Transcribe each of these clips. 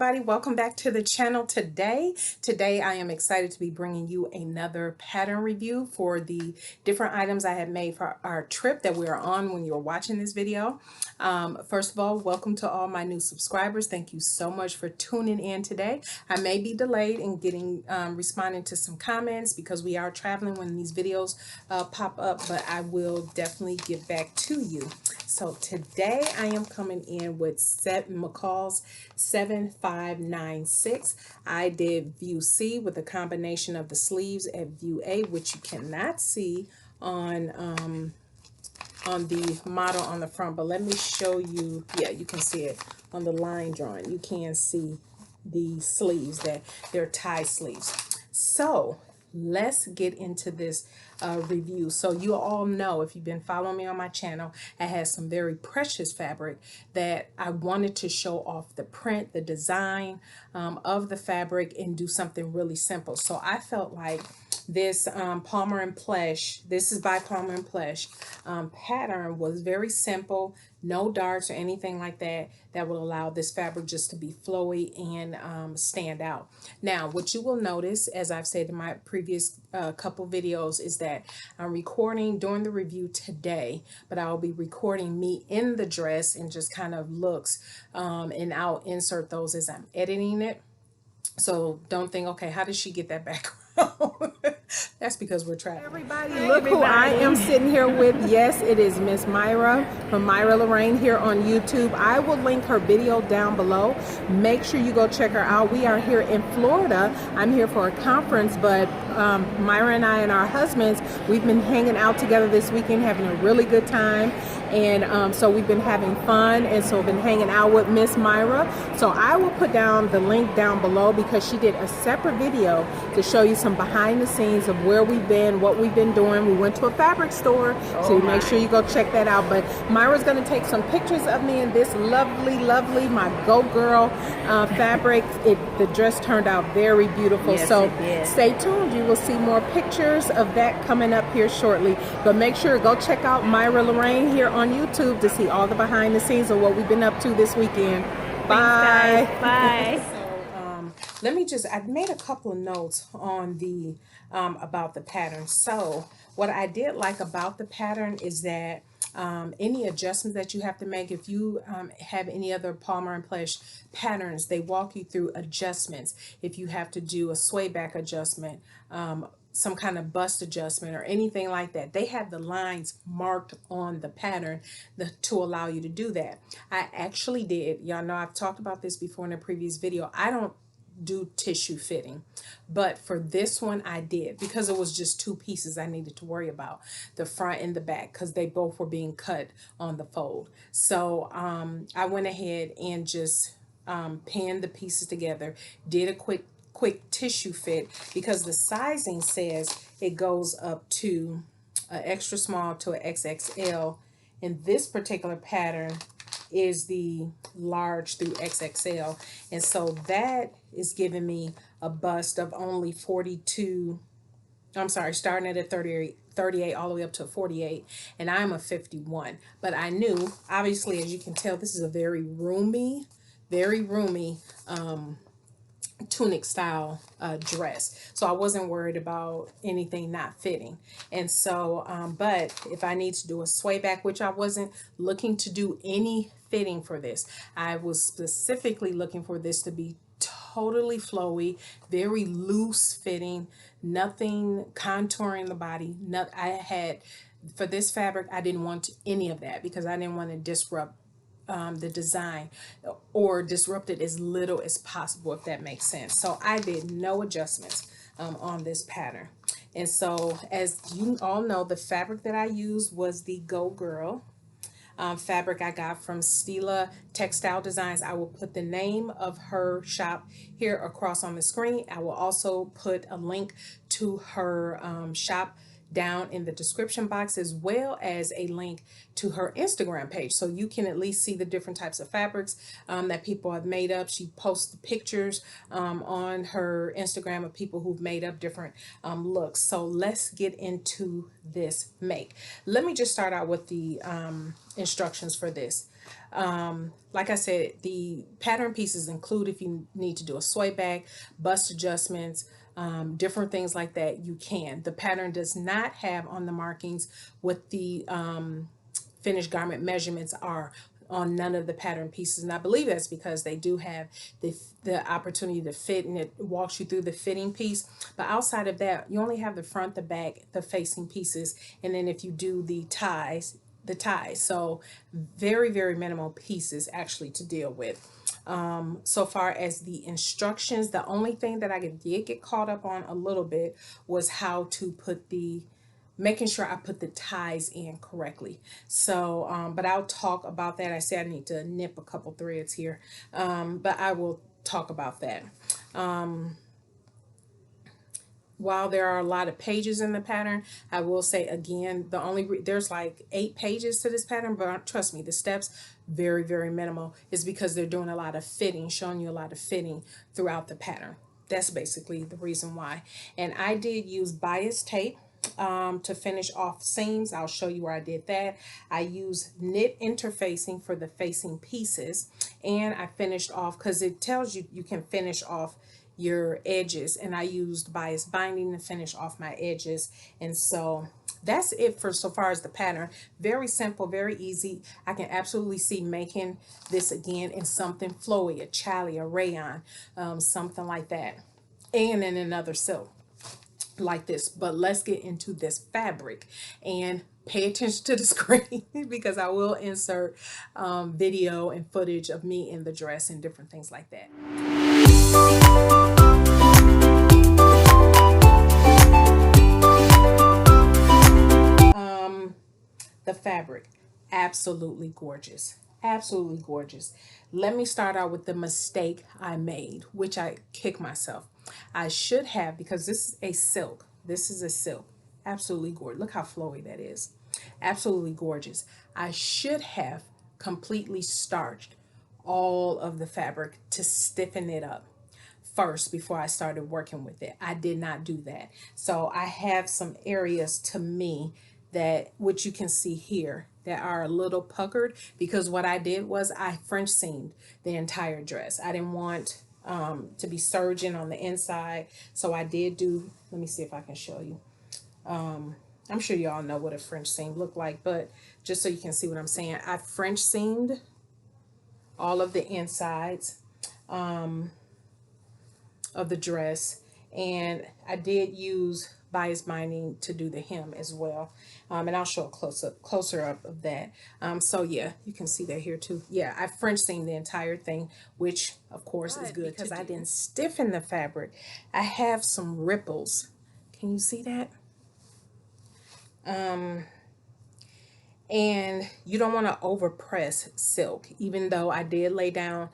everybody, welcome back to the channel. Today I am excited to be bringing you another pattern review for the different items I have made for our trip that we are on when you're watching this video. First of all, welcome to all my new subscribers. Thank you so much for tuning in today. I may be delayed in getting responding to some comments because we are traveling when these videos pop up, but I will definitely get back to you. So today I am coming in with McCall's 7596. I did view C with a combination of the sleeves at view A, which you cannot see on the model on the front, but let me show you. Yeah, you can see it on the line drawing. You can see the sleeves, that they're tie sleeves. So let's get into this review. So you all know, if you've been following me on my channel, I had some very precious fabric that I wanted to show off the print, the design of the fabric, and do something really simple. So I felt like this Palmer and Plesh, this is by Palmer and Plesh, pattern was very simple, no darts or anything like that, that will allow this fabric just to be flowy and stand out. Now, what you will notice, as I've said in my previous couple videos, is that I'm recording during the review today, but I'll be recording me in the dress and just kind of looks, and I'll insert those as I'm editing it. So don't think, okay, how did she get that background? That's because we're traveling. Everybody, look who I am sitting here with. Yes, it is Miss Myra from Myra Lorraine here on YouTube. I will link her video down below. Make sure you go check her out. We are here in Florida. I'm here for a conference, but Myra and I and our husbands, we've been hanging out together this weekend, having a really good time. And so we've been having fun, and so I've been hanging out with Miss Myra. So I will put down the link down below because she did a separate video to show you some behind the scenes of where we've been, what we've been doing. We went to a fabric store, so make sure you go check that out. But Myra's going to take some pictures of me in this lovely, my Go Girl fabric. The dress turned out very beautiful. Yes, so stay tuned. You will see more pictures of that coming up here shortly. But make sure to go check out Myra Lorraine here on YouTube to see all the behind the scenes of what we've been up to this weekend. Bye. Thanks, guys. Bye. Let me just, I made a couple of notes on the about the pattern. So what I did like about the pattern is that any adjustments that you have to make, if you have any other Palmer and Plesh patterns, they walk you through adjustments. If you have to do a sway back adjustment, some kind of bust adjustment or anything like that, they have the lines marked on the pattern to allow you to do that. I actually did, y'all know I've talked about this before in a previous video, I don't do tissue fitting, but for this one I did, because it was just two pieces I needed to worry about, the front and the back, because they both were being cut on the fold. So I went ahead and just pinned the pieces together, did a quick tissue fit, because the sizing says it goes up to an extra small to an XXL, and this particular pattern is the large through XXL, and so that is giving me a bust of only 42, I'm sorry, starting at a 38 all the way up to 48, and I'm a 51. But I knew, obviously, as you can tell, this is a very roomy tunic style dress, so I wasn't worried about anything not fitting. And so but if I need to do a sway back, which I wasn't looking to do any fitting for this, I was specifically looking for this to be totally flowy, very loose fitting, nothing contouring the body. I had, for this fabric, I didn't want any of that because I didn't want to disrupt the design, or disrupt it as little as possible, if that makes sense. So I did no adjustments on this pattern. And so, as you all know, the fabric that I used was the Go Girl fabric I got from Stela Textile Designs. I will put the name of her shop here across on the screen. I will also put a link to her shop down in the description box, as well as a link to her Instagram page, so you can at least see the different types of fabrics that people have made up. She posts the pictures on her Instagram of people who've made up different looks. So let's get into this make. Let me just start out with the instructions for this. Like I said, the pattern pieces include if you need to do a sway back, bust adjustments, different things like that, you can. The pattern does not have on the markings what the finished garment measurements are on none of the pattern pieces, and I believe that's because they do have the opportunity to fit, and it walks you through the fitting piece. But outside of that, you only have the front, the back, the facing pieces, and then if you do the ties, so very, very minimal pieces actually to deal with. So far as the instructions, the only thing that I did get caught up on a little bit was how to put making sure I put the ties in correctly. So but I'll talk about that. I say I need to nip a couple threads here, but I will talk about that. While there are a lot of pages in the pattern, I will say again, there's like 8 pages to this pattern, but trust me, the steps very, very minimal, is because they're doing a lot of fitting, showing you a lot of fitting throughout the pattern. That's basically the reason why. And I did use bias tape to finish off seams. I'll show you where I did that. I used knit interfacing for the facing pieces, and I finished off, because it tells you you can finish off your edges, and I used bias binding to finish off my edges. And so that's it for so far as the pattern. Very simple, very easy. I can absolutely see making this again in something flowy, a challis, a rayon, something like that, and in another silk like this. But let's get into this fabric and pay attention to the screen because I will insert video and footage of me in the dress and different things like that. The fabric, absolutely gorgeous, absolutely gorgeous. Let me start out with the mistake I made, which I kick myself. I should have, because this is a silk, absolutely gorgeous. Look how flowy that is, absolutely gorgeous. I should have completely starched all of the fabric to stiffen it up first before I started working with it. I did not do that. So I have some areas to me that, which you can see here, that are a little puckered, because what I did was I French seamed the entire dress. I didn't want to be serging on the inside, so I did do, let me see if I can show you. I'm sure you all know what a French seam looked like, but just so you can see what I'm saying, I French seamed all of the insides of the dress, and I did use bias binding to do the hem as well, and I'll show a closer up of that. So yeah, you can see that here too. Yeah, I French seamed the entire thing, which of course is good because I didn't stiffen the fabric. I have some ripples. Can you see that? And you don't want to over press silk, even though I did lay down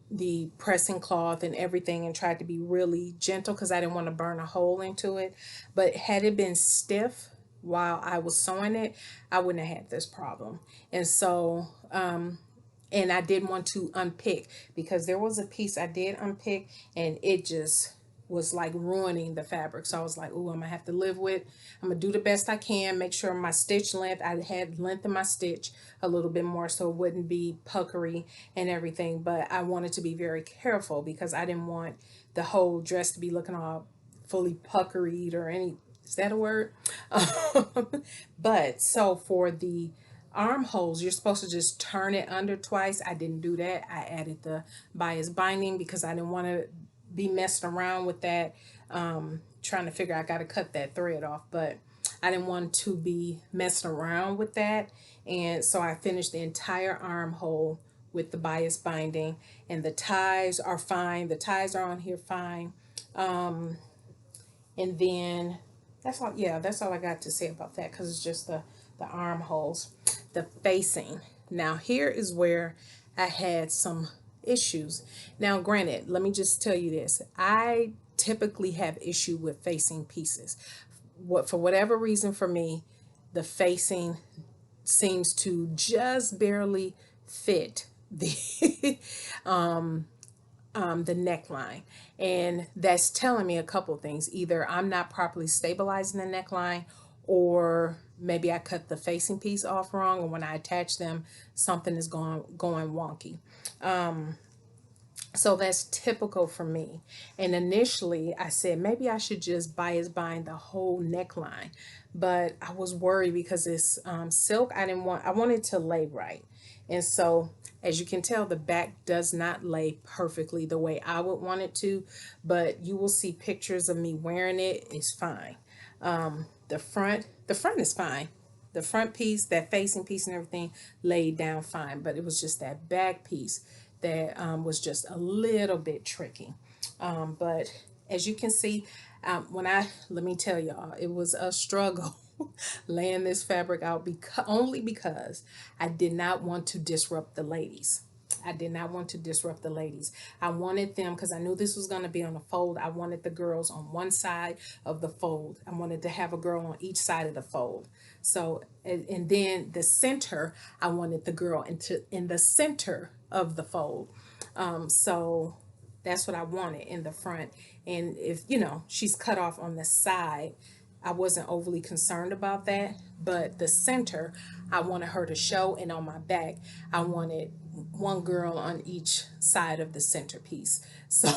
the pressing cloth and everything and tried to be really gentle because I didn't want to burn a hole into it. But had it been stiff while I was sewing it, I wouldn't have had this problem. And so and I didn't want to unpick, because there was a piece I did unpick and it just was like ruining the fabric. So I was like, oh, I'm gonna have to live with, I'm gonna do the best I can, make sure my stitch length, I had length in my stitch a little bit more so it wouldn't be puckery and everything. But I wanted to be very careful because I didn't want the whole dress to be looking all fully puckeried or any, is that a word? But so for the armholes, you're supposed to just turn it under twice. I didn't do that. I added the bias binding because I didn't want to be messing around with that, trying to figure I got to cut that thread off, but I didn't want to be messing around with that. And so I finished the entire armhole with the bias binding, and the ties are fine. The ties are on here fine. And then that's all. Yeah, that's all I got to say about that, because it's just the armholes. The facing. Now here is where I had some issues. Now granted, let me just tell you this, I typically have issue with facing pieces. for whatever reason for me, the facing seems to just barely fit the neckline. And that's telling me a couple things. Either I'm not properly stabilizing the neckline, or maybe I cut the facing piece off wrong, or when I attach them, something is going wonky. So that's typical for me. And initially I said maybe I should just bind the whole neckline. But I was worried because it's silk. I wanted to lay right. And so as you can tell, the back does not lay perfectly the way I would want it to, but you will see pictures of me wearing it. It's fine. The front is fine. The front piece, that facing piece and everything laid down fine, but it was just that back piece that was just a little bit tricky. But as you can see, let me tell y'all, it was a struggle laying this fabric out only because I did not want to disrupt the ladies. I did not want to disrupt the ladies. I wanted them, because I knew this was going to be on a fold, I wanted the girls on one side of the fold. I wanted to have a girl on each side of the fold. So, and then the center, I wanted the girl in the center of the fold. So that's what I wanted in the front. And if, she's cut off on the side, I wasn't overly concerned about that. But the center, I wanted her to show, and on my back, I wanted one girl on each side of the centerpiece. So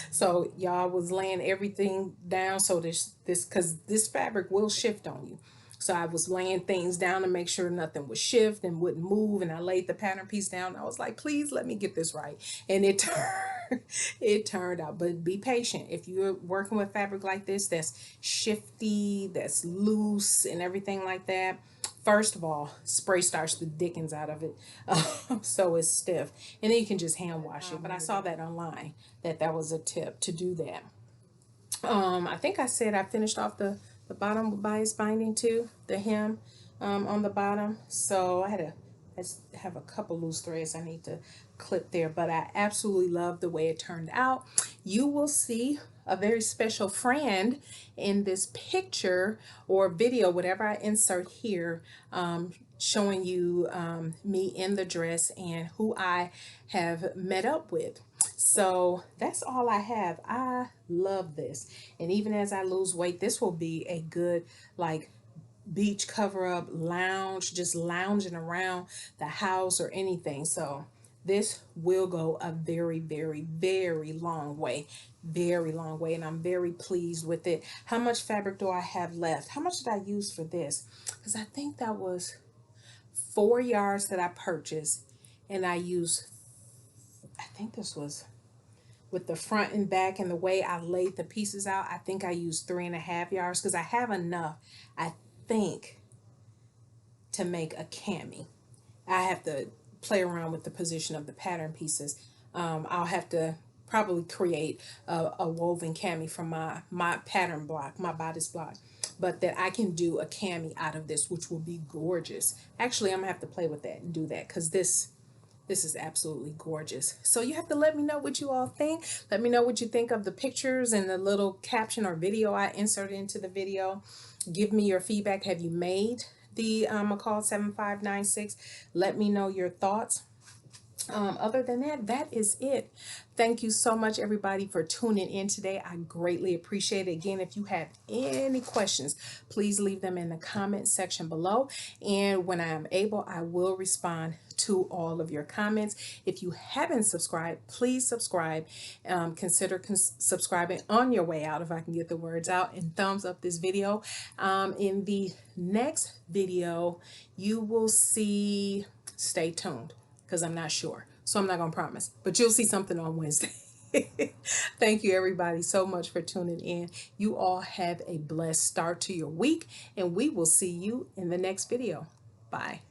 so y'all was laying everything down, so because this fabric will shift on you. So I was laying things down to make sure nothing would shift and wouldn't move, and I laid the pattern piece down. I was like, please let me get this right. And it turned out. But be patient. If you're working with fabric like this, that's shifty, that's loose and everything like that, first of all, spray starch the dickens out of it, so it's stiff, and then you can just hand wash it. But I saw that online, that was a tip to do that. I think I said I finished off the bottom with bias binding too, the hem on the bottom. So I have a couple loose threads I need to clip there, but I absolutely love the way it turned out. You will see a very special friend in this picture or video, whatever I insert here, showing you me in the dress and who I have met up with. So that's all I have. I love this. And even as I lose weight, this will be a good, like, beach cover up, lounge, just lounging around the house or anything. So this will go a very, very, very long way. Very long way. And I'm very pleased with it. How much fabric do I have left? How much did I use for this? Because I think that was 4 yards that I purchased. And I used, I think this was, with the front and back and the way I laid the pieces out, I think I used 3.5 yards, because I have enough, I think, to make a cami. I have to play around with the position of the pattern pieces. I'll have to probably create a woven cami from my pattern block, my bodice block, but that I can do a cami out of this, which will be gorgeous. Actually, I'm gonna have to play with that and do that, because this is absolutely gorgeous. So you have to let me know what you all think. Let me know what you think of the pictures and the little caption or video I inserted into the video. Give me your feedback. Have you made the McCall 7596? Let me know your thoughts. Other than that, that is it. Thank you so much, everybody, for tuning in today. I greatly appreciate it. Again, if you have any questions, please leave them in the comment section below. And when I am able, I will respond to all of your comments. If you haven't subscribed, please subscribe. Consider subscribing on your way out, if I can get the words out, and thumbs up this video. In the next video, you will see, stay tuned, because I'm not sure. So I'm not going to promise, but you'll see something on Wednesday. Thank you, everybody, so much for tuning in. You all have a blessed start to your week, and we will see you in the next video. Bye.